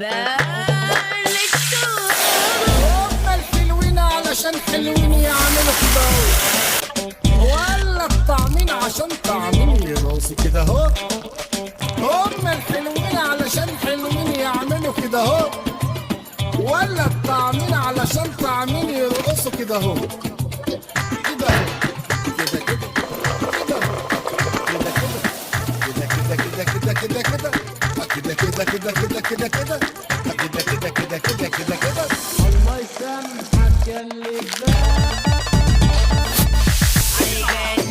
بالك شوف هما الحلوين علشان حلوين يعملوا كده ولا الطعمين عشان طعمين يرقصوا كده اهو. هما الحلوين علشان حلوين يعملوا كده اهو ولا الطعمين علشان طعمين يرقصوا كده اهو. كده اهو كده كده كده كده كده كده كده كده كده كده كده كده كده كده كده كده كده كده كده. الله يسامحك يا اللي علي